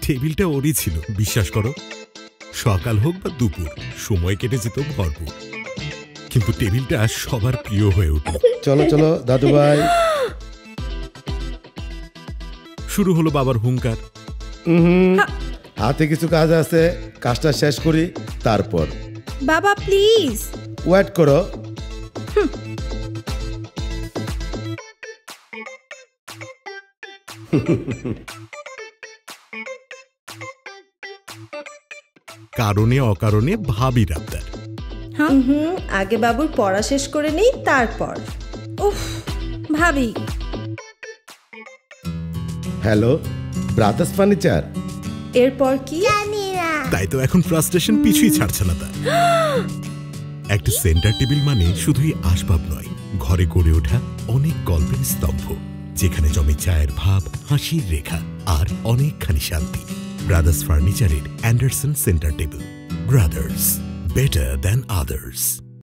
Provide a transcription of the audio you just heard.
টেবিলটা ওরই ছিল, বিশ্বাস করো। সকাল হোক বা দুপুর, সময় কেটে যেত ভরপুর, কিন্তু টেবিলটা সবার প্রিয় হয়ে উঠল। চলো চলো দাদু ভাই। শুরু হলো বাবার হুঙ্কার। হাতে কিছু কাজ আছে, কাজটা শেষ করি তারপর। বাবা প্লিজ ওয়েট করো। কারণে অকারণে ভাবির আবদার। আগে বাবুর পড়া শেষ করে নেই তারপর। উফ ভাবি। Hello brothers furniture. এরপর কি? তাই তো এখন ফ্রাস্ট্রেশন পিছুই ছাড়ছে না তার। একটা সেন্টার টেবিল মানে শুধুই আসবাব নয়, ঘরে গড়ে ওঠা অনেক গল্পের স্তম্ভ, যেখানে জমে চায়ের ভাব, হাসির রেখা আর অনেকখানি শান্তি। ব্রাদার্স ফার্নিচারের Anderson centre table. Brothers, better than others.